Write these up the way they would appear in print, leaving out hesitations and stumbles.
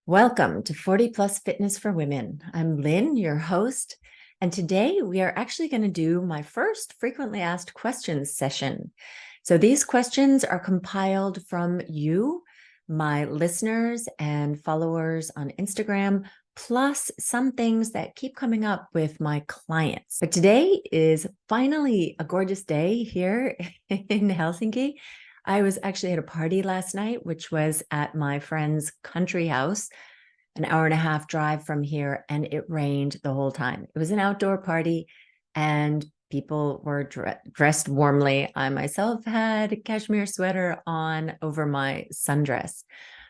Welcome to 40 Plus Fitness for Women. I'm Lynn, your host, and today we are actually going to do my first frequently asked questions session. So these questions are compiled from you, my listeners and followers on Instagram, plus some things that keep coming up with my clients. But today is finally a gorgeous day here in Helsinki. I was actually at a party last night, which was at my friend's country house, an hour and a half drive from here, and it rained the whole time. It was an outdoor party and people were dressed warmly. I myself had a cashmere sweater on over my sundress.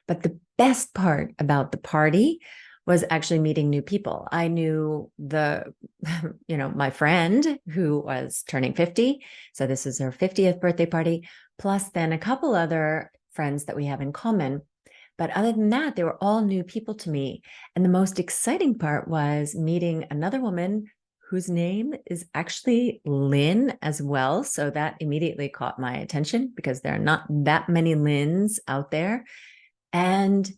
But the best part about the party was actually meeting new people. I knew my friend who was turning 50. So this is her 50th birthday party, plus then a couple other friends that we have in common. But other than that, they were all new people to me. And the most exciting part was meeting another woman whose name is actually Lynn as well. So that immediately caught my attention because there are not that many Lynns out there. And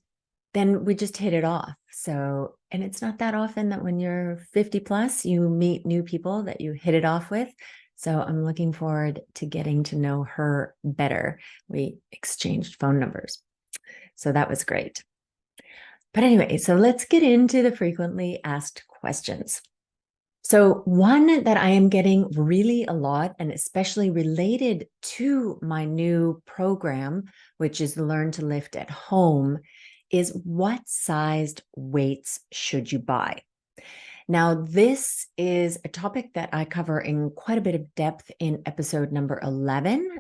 then we just hit it off. So, and it's not that often that when you're 50 plus, you meet new people that you hit it off with. So I'm looking forward to getting to know her better. We exchanged phone numbers. So that was great. But anyway, so let's get into the frequently asked questions. So one that I am getting really a lot, and especially related to my new program, which is Learn to Lift at Home, is what sized weights should you buy? Now, this is a topic that I cover in quite a bit of depth in episode number 11,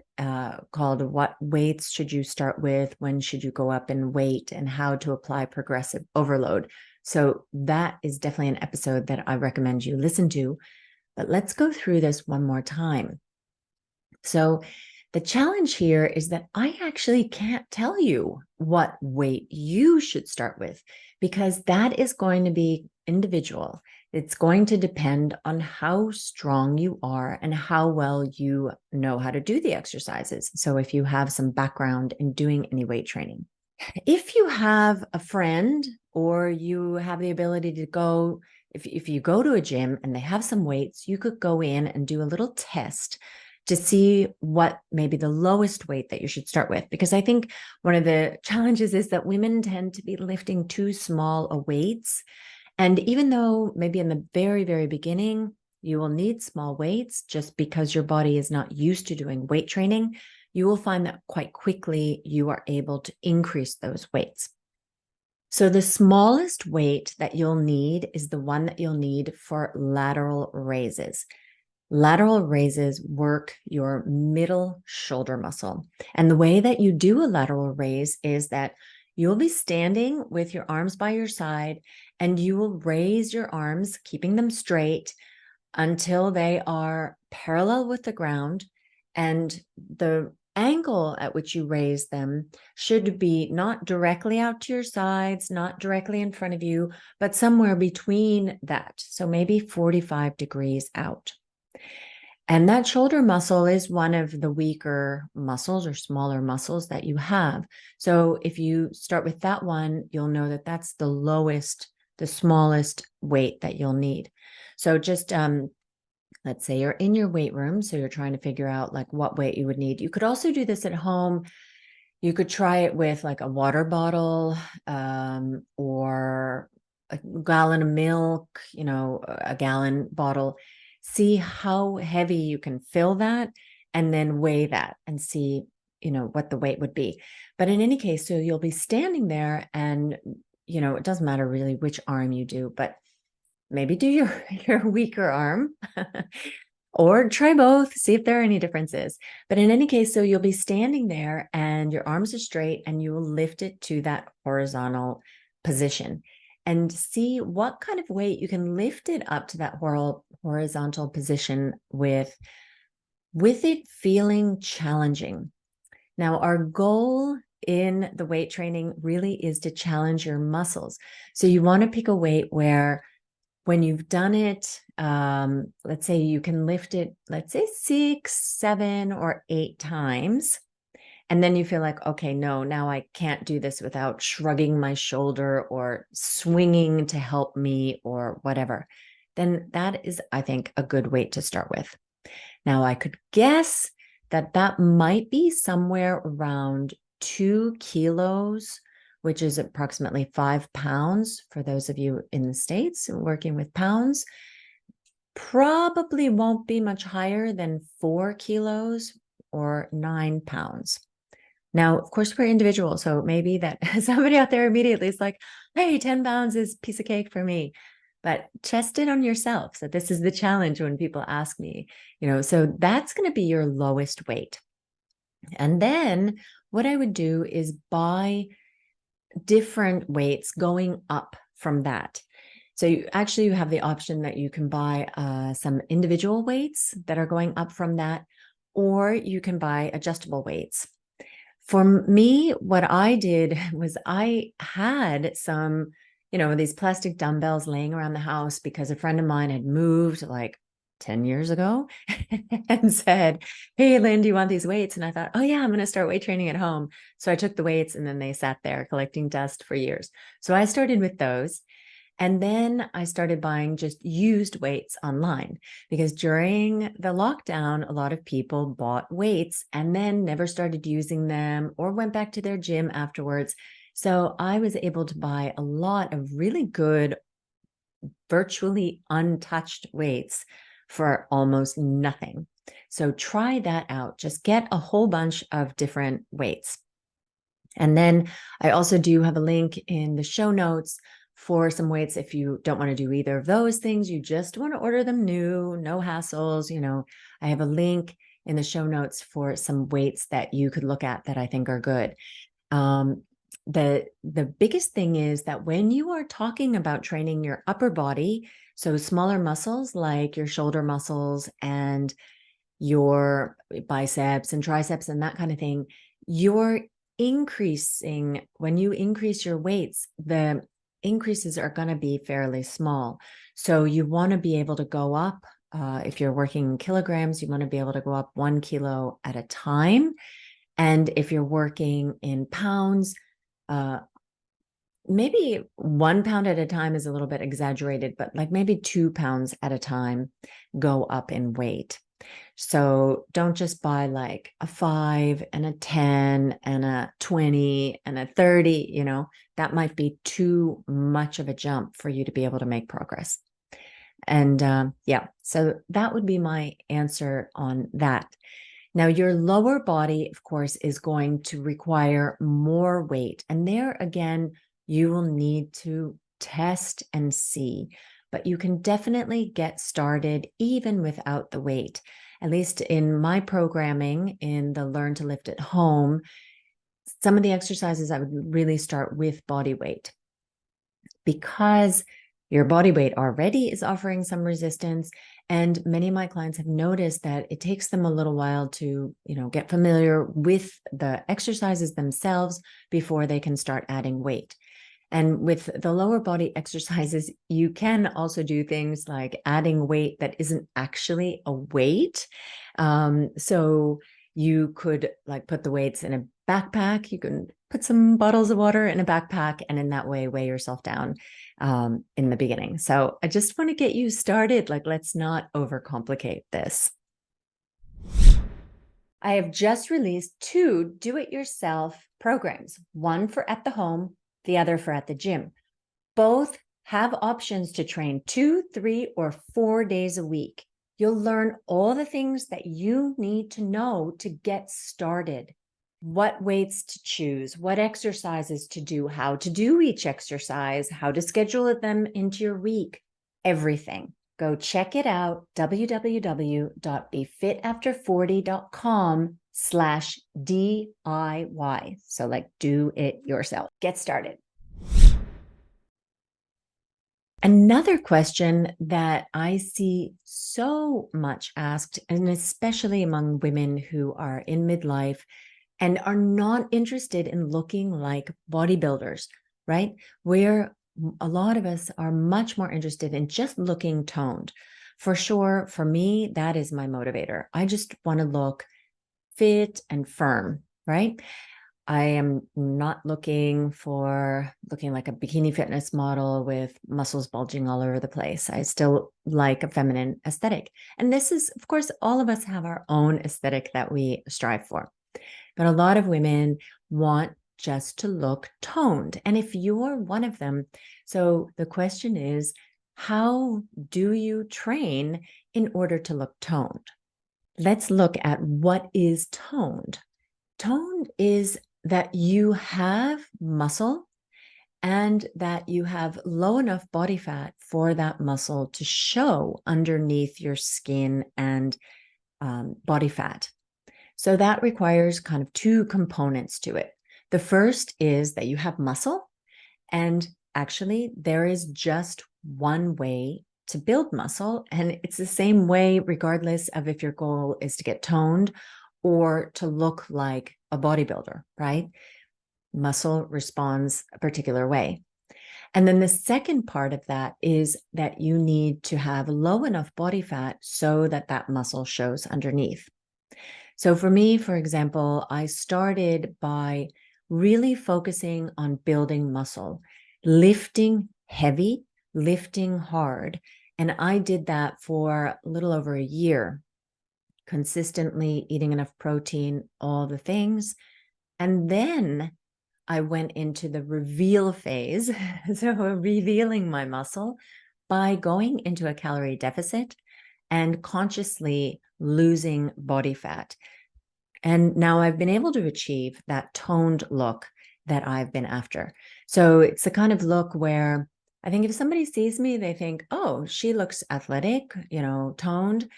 called What Weights Should You Start With? When should you go up in weight? And how to apply progressive overload. So that is definitely an episode that I recommend you listen to. But let's go through this one more time. So the challenge here is that I actually can't tell you what weight you should start with, because that is going to be individual. It's going to depend on how strong you are and how well you know how to do the exercises. So if you have some background in doing any weight training. If you have a friend or you have the ability to go, if you go to a gym and they have some weights, you could go in and do a little test to see what maybe the lowest weight that you should start with. Because I think one of the challenges is that women tend to be lifting too small a weights. And even though maybe in the very, very beginning, you will need small weights just because your body is not used to doing weight training, you will find that quite quickly you are able to increase those weights. So the smallest weight that you'll need is the one that you'll need for lateral raises. Lateral raises work your middle shoulder muscle. And the way that you do a lateral raise is that you'll be standing with your arms by your side and you will raise your arms, keeping them straight until they are parallel with the ground. And the angle at which you raise them should be not directly out to your sides, not directly in front of you, but somewhere between that. So maybe 45 degrees out. And that shoulder muscle is one of the weaker muscles or smaller muscles that you have. So if you start with that one, you'll know that that's the lowest, the smallest weight that you'll need. So just let's say you're in your weight room, so you're trying to figure out like what weight you would need. You could also do this at home. You could try it with like a water bottle or a gallon of milk, a gallon bottle. See how heavy you can fill that and then weigh that and see, what the weight would be. But in any case, so you'll be standing there and, it doesn't matter really which arm you do, but maybe do your weaker arm or try both, see if there are any differences. But in any case, so you'll be standing there and your arms are straight and you will lift it to that horizontal position and see what kind of weight you can lift it up to that horizontal position with it feeling challenging. Now, our goal in the weight training really is to challenge your muscles. So you want to pick a weight where when you've done it, let's say you can lift it, let's say 6, 7, or 8 times. And then you feel like, okay, no, now I can't do this without shrugging my shoulder or swinging to help me or whatever, then that is, I think, a good weight to start with. Now, I could guess that that might be somewhere around 2 kilos, which is approximately 5 pounds for those of you in the States working with pounds. Probably won't be much higher than 4 kilos or 9 pounds. Now, of course, we're individuals, so maybe that somebody out there immediately is like, hey, 10 pounds is a piece of cake for me. But test it on yourself. So this is the challenge when people ask me, so that's going to be your lowest weight. And then what I would do is buy different weights going up from that. So you have the option that you can buy some individual weights that are going up from that, or you can buy adjustable weights. For me, what I did was I had some, these plastic dumbbells laying around the house because a friend of mine had moved like 10 years ago and said, hey, Lynn, do you want these weights? And I thought, oh yeah, I'm going to start weight training at home. So I took the weights and then they sat there collecting dust for years. So I started with those. And then I started buying just used weights online because during the lockdown, a lot of people bought weights and then never started using them or went back to their gym afterwards. So I was able to buy a lot of really good, virtually untouched weights for almost nothing. So try that out. Just get a whole bunch of different weights. And then I also do have a link in the show notes for some weights. If you don't want to do either of those things, you just want to order them new, no hassles. I have a link in the show notes for some weights that you could look at that I think are good. The biggest thing is that when you are talking about training your upper body, so smaller muscles like your shoulder muscles and your biceps and triceps and that kind of thing, you're increasing, when you increase your weights, the increases are going to be fairly small. So you want to be able to go up, if you're working in kilograms, you want to be able to go up 1 kilo at a time. And if you're working in pounds, maybe 1 pound at a time is a little bit exaggerated, but like maybe 2 pounds at a time go up in weight. So don't just buy like a 5 and a 10 and a 20 and a 30, that might be too much of a jump for you to be able to make progress. And so that would be my answer on that. Now, your lower body, of course, is going to require more weight. And there again, you will need to test and see, but you can definitely get started even without the weight. At least in my programming in the Learn to Lift at Home, some of the exercises I would really start with body weight, because your body weight already is offering some resistance. And many of my clients have noticed that it takes them a little while to, get familiar with the exercises themselves before they can start adding weight. And with the lower body exercises, you can also do things like adding weight that isn't actually a weight. So you could like put the weights in a backpack. You can put some bottles of water in a backpack and in that way weigh yourself down in the beginning. So I just want to get you started. Like, let's not overcomplicate this. I have just released 2 do-it-yourself programs, one for at the home, the other for at the gym. Both have options to train 2, 3, or 4 days a week. You'll learn all the things that you need to know to get started. What weights to choose, what exercises to do, how to do each exercise, how to schedule them into your week, everything. Go check it out, www.befitafter40.com/DIY. So like do it yourself. Get started. Another question that I see so much asked, and especially among women who are in midlife and are not interested in looking like bodybuilders, right? Where a lot of us are much more interested in just looking toned. For sure, for me, that is my motivator. I just want to look fit and firm. right? I am not looking like a bikini fitness model with muscles bulging all over the place. I still like a feminine aesthetic. And this is, of course, all of us have our own aesthetic that we strive for. But a lot of women want just to look toned. And if you're one of them, so the question is, how do you train in order to look toned? Let's look at what is toned. Toned is that you have muscle and that you have low enough body fat for that muscle to show underneath your skin and body fat. So that requires kind of two components to it. The first is that you have muscle, and actually there is just one way to build muscle, and it's the same way regardless of if your goal is to get toned or to look like a bodybuilder, right? Muscle responds a particular way. And then the second part of that is that you need to have low enough body fat so that that muscle shows underneath. So for me, for example, I started by really focusing on building muscle, lifting heavy, lifting hard. And I did that for a little over a year, consistently eating enough protein, all the things. And then I went into the reveal phase, so revealing my muscle by going into a calorie deficit and consciously losing body fat. And now I've been able to achieve that toned look that I've been after. So it's the kind of look where I think if somebody sees me, they think, oh, she looks athletic, toned.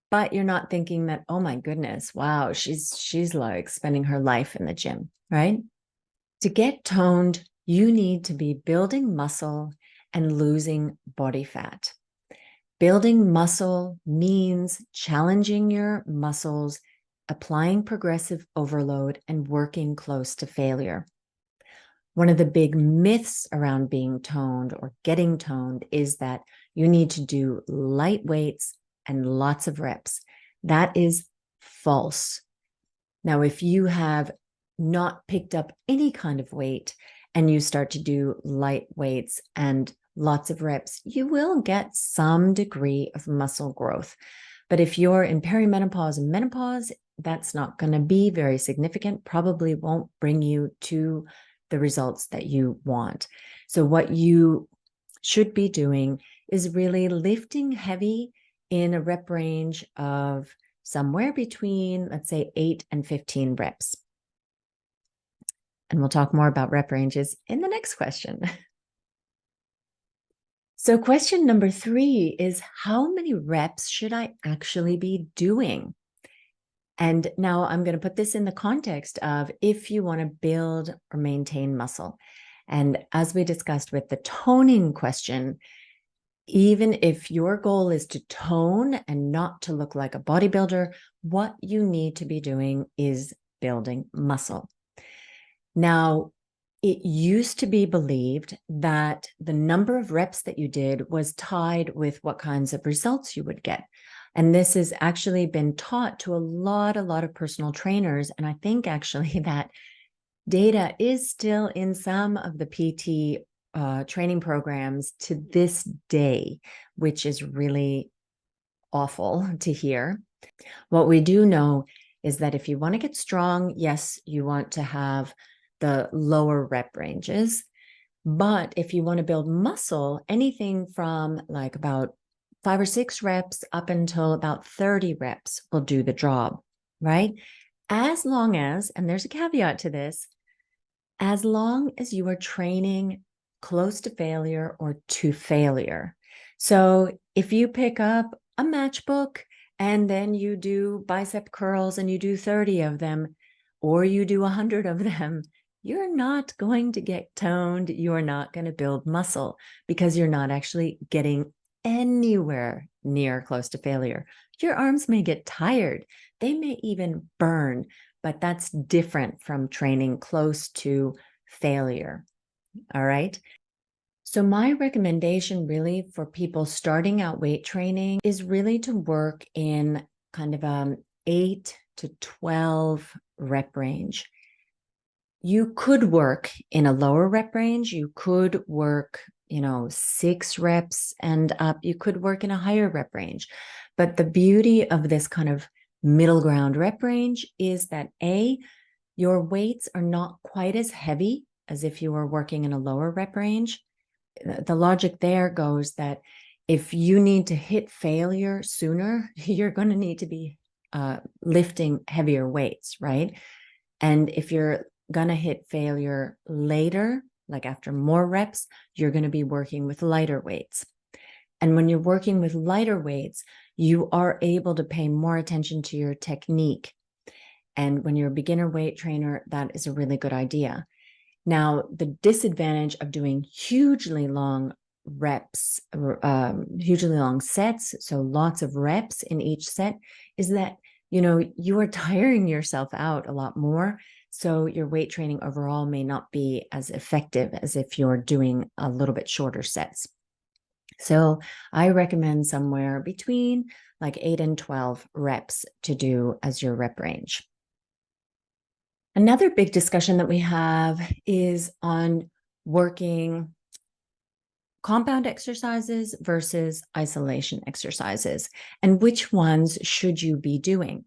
But you're not thinking that, oh my goodness, wow, she's like spending her life in the gym, right? To get toned, you need to be building muscle and losing body fat. Building muscle means challenging your muscles, applying progressive overload, and working close to failure. One of the big myths around being toned or getting toned is that you need to do light weights and lots of reps. That is false. Now, if you have not picked up any kind of weight and you start to do light weights and lots of reps, you will get some degree of muscle growth. But if you're in perimenopause and menopause, that's not going to be very significant, probably won't bring you to the results that you want. So what you should be doing is really lifting heavy in a rep range of somewhere between, let's say, 8 and 15 reps. And we'll talk more about rep ranges in the next question. So question number 3 is, how many reps should I actually be doing? And now I'm going to put this in the context of if you want to build or maintain muscle. And as we discussed with the toning question, even if your goal is to tone and not to look like a bodybuilder, what you need to be doing is building muscle. Now, it used to be believed that the number of reps that you did was tied with what kinds of results you would get. And this has actually been taught to a lot of personal trainers. And I think actually that data is still in some of the PT training programs to this day, which is really awful to hear. What we do know is that if you want to get strong, yes, you want to have the lower rep ranges. But if you want to build muscle, anything from like about 5 or 6 reps up until about 30 reps will do the job, right? As long as, and there's a caveat to this, as long as you are training close to failure or to failure. So if you pick up a matchbook and then you do bicep curls and you do 30 of them, or you do 100 of them, you're not going to get toned. You're not going to build muscle because you're not actually getting anywhere near close to failure. Your arms may get tired. They may even burn, but that's different from training close to failure. All right. So my recommendation really for people starting out weight training is really to work in kind of 8 to 12 rep range. You could work in a lower rep range. You could work, 6 reps and up. You could work in a higher rep range. But the beauty of this kind of middle ground rep range is that your weights are not quite as heavy as if you were working in a lower rep range. The logic there goes that if you need to hit failure sooner, you're going to need to be lifting heavier weights, right? And if you're going to hit failure later, like after more reps, you're going to be working with lighter weights. And when you're working with lighter weights, you are able to pay more attention to your technique. And when you're a beginner weight trainer, that is a really good idea. Now, the disadvantage of doing hugely long reps, hugely long sets, so lots of reps in each set, is that, you are tiring yourself out a lot more. So your weight training overall may not be as effective as if you're doing a little bit shorter sets. So I recommend somewhere between like 8 and 12 reps to do as your rep range. Another big discussion that we have is on working compound exercises versus isolation exercises, and which ones should you be doing?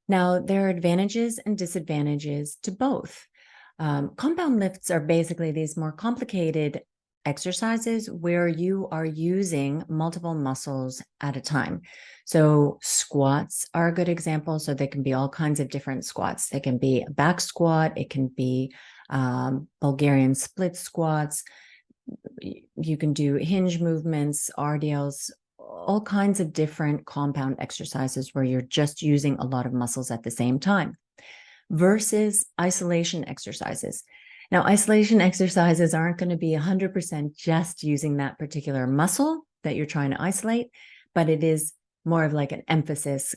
Now, there are advantages and disadvantages to both. Compound lifts are basically these more complicated exercises where you are using multiple muscles at a time. So squats are a good example. So they can be all kinds of different squats. They can be a back squat. It can be Bulgarian split squats. You can do hinge movements, RDLs, all kinds of different compound exercises where you're just using a lot of muscles at the same time versus isolation exercises. Now, isolation exercises aren't going to be 100% just using that particular muscle that you're trying to isolate, but it is more of like an emphasis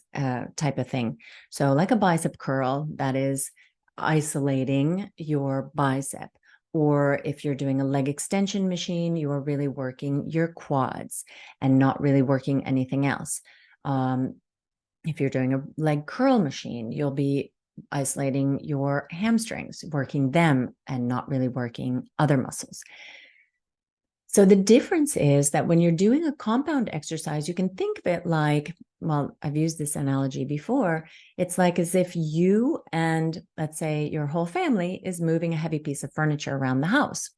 type of thing. So like a bicep curl, that is isolating your bicep. Or if you're doing a leg extension machine, you are really working your quads and not really working anything else. If you're doing a leg curl machine, you'll be isolating your hamstrings, working them and not really working other muscles. So the difference is that when you're doing a compound exercise, you can think of it like, well, I've used this analogy before. It's like as if you and let's say your whole family is moving a heavy piece of furniture around the house.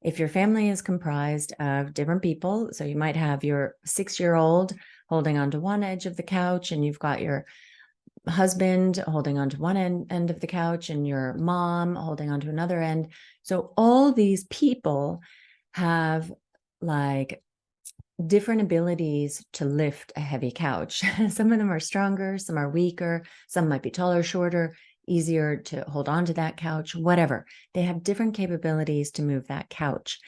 If your family is comprised of different people, so you might have your 6-year-old holding onto one edge of the couch, and you've got your husband holding onto one end of the couch and your mom holding onto another end. So all these people have like different abilities to lift a heavy couch. Some of them are stronger, some are weaker, some might be taller, shorter, easier to hold on to that couch, whatever. They have different capabilities to move that couch.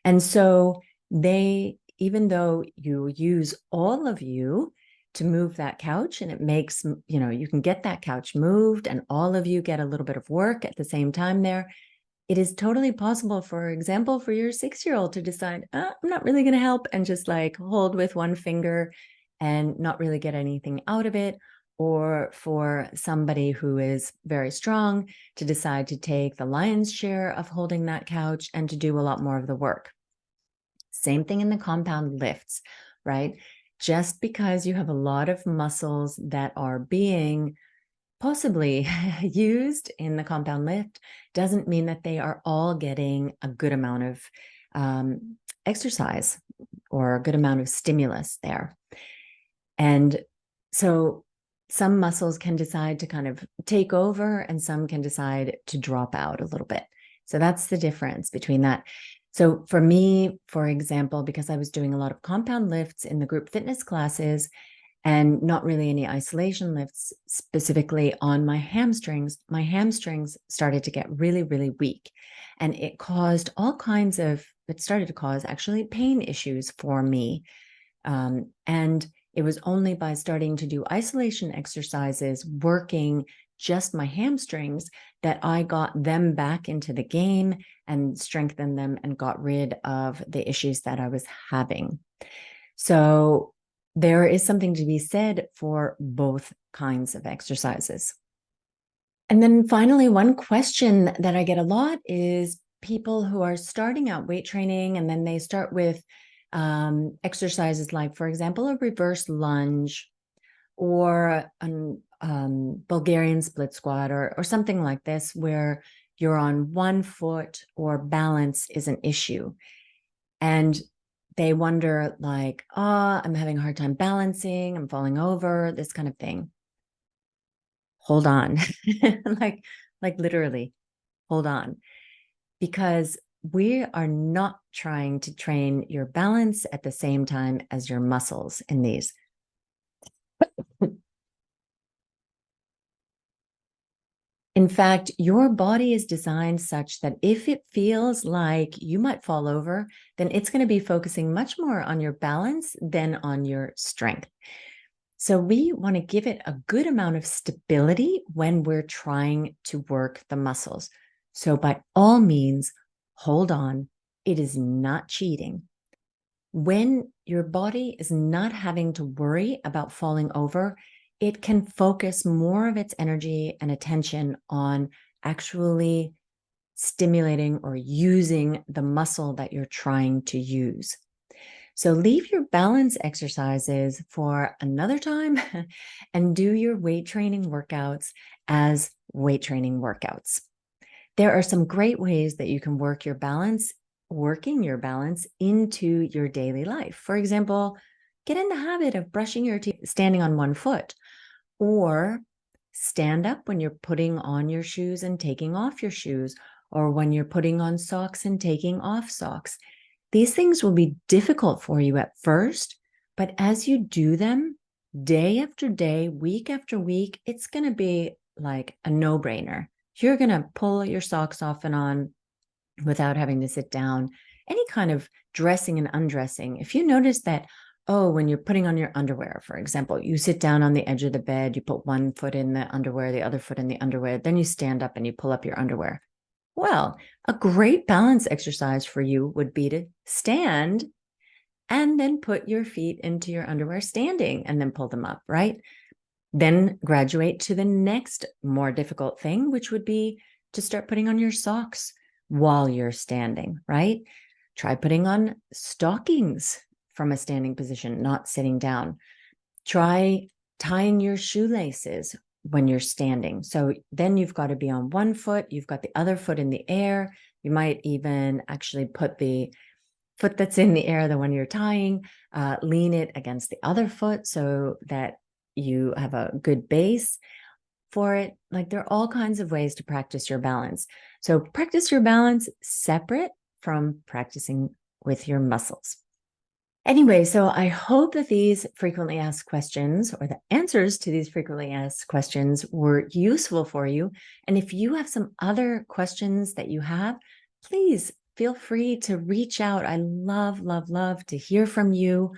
And so even though you use all of you to move that couch, and it makes, you can get that couch moved and all of you get a little bit of work at the same time there. It is totally possible, for example, for your 6-year-old to decide, I'm not really going to help and just like hold with one finger and not really get anything out of it. Or for somebody who is very strong to decide to take the lion's share of holding that couch and to do a lot more of the work. Same thing in the compound lifts, right? Just because you have a lot of muscles that are being possibly used in the compound lift doesn't mean that they are all getting a good amount of exercise or a good amount of stimulus there. And so some muscles can decide to kind of take over and some can decide to drop out a little bit. So that's the difference between that. So for me, for example, because I was doing a lot of compound lifts in the group fitness classes and not really any isolation lifts specifically on my hamstrings started to get really, really weak. And it started to cause actually pain issues for me. And it was only by starting to do isolation exercises, working just my hamstrings, that I got them back into the game and strengthened them and got rid of the issues that I was having. So there is something to be said for both kinds of exercises. And then finally, one question that I get a lot is people who are starting out weight training, and then they start with exercises like, for example, a reverse lunge or a Bulgarian split squat or something like this, where you're on one foot or balance is an issue. And they wonder like, oh, I'm having a hard time balancing, I'm falling over, this kind of thing. Hold on. like literally, hold on. Because we are not trying to train your balance at the same time as your muscles in these. In fact, your body is designed such that if it feels like you might fall over, then it's going to be focusing much more on your balance than on your strength. So we want to give it a good amount of stability when we're trying to work the muscles. So by all means, hold on. It is not cheating. When your body is not having to worry about falling over, it can focus more of its energy and attention on actually stimulating or using the muscle that you're trying to use. So leave your balance exercises for another time and do your weight training workouts as weight training workouts. There are some great ways that you can working your balance into your daily life. For example, get in the habit of brushing your teeth standing on one foot, or stand up when you're putting on your shoes and taking off your shoes, or when you're putting on socks and taking off socks. These things will be difficult for you at first, but as you do them day after day, week after week, it's going to be like a no-brainer. You're going to pull your socks off and on without having to sit down. Any kind of dressing and undressing. If you notice that, oh, when you're putting on your underwear, for example, you sit down on the edge of the bed, you put one foot in the underwear, the other foot in the underwear, then you stand up and you pull up your underwear. Well, a great balance exercise for you would be to stand and then put your feet into your underwear standing and then pull them up, right? Then graduate to the next more difficult thing, which would be to start putting on your socks while you're standing, right? Try putting on stockings from a standing position, not sitting down. Try tying your shoelaces when you're standing. So then you've got to be on one foot, you've got the other foot in the air. You might even actually put the foot that's in the air, the one you're tying, lean it against the other foot so that you have a good base for it. Like, there are all kinds of ways to practice your balance. So practice your balance separate from practicing with your muscles. Anyway, so I hope that these frequently asked questions, or the answers to these frequently asked questions, were useful for you. And if you have some other questions that you have, please feel free to reach out. I love, love, love to hear from you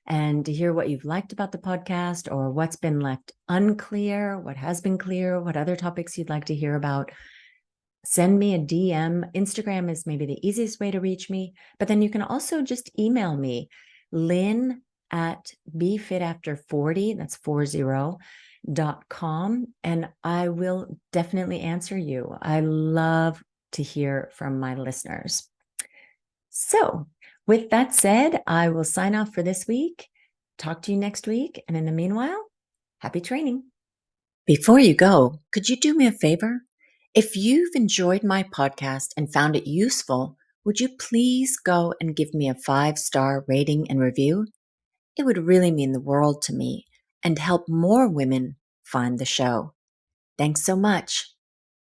and to hear what you've liked about the podcast, or what's been left unclear, what has been clear, what other topics you'd like to hear about. Send me a DM. Instagram is maybe the easiest way to reach me, but then you can also just email me, Lynn at BeFitAfter40, that's 40.com, and I will definitely answer you. I love to hear from my listeners. So with that said, I will sign off for this week. Talk to you next week. And in the meanwhile, happy training. Before you go, could you do me a favor? If you've enjoyed my podcast and found it useful, would you please go and give me a 5-star rating and review? It would really mean the world to me and help more women find the show. Thanks so much.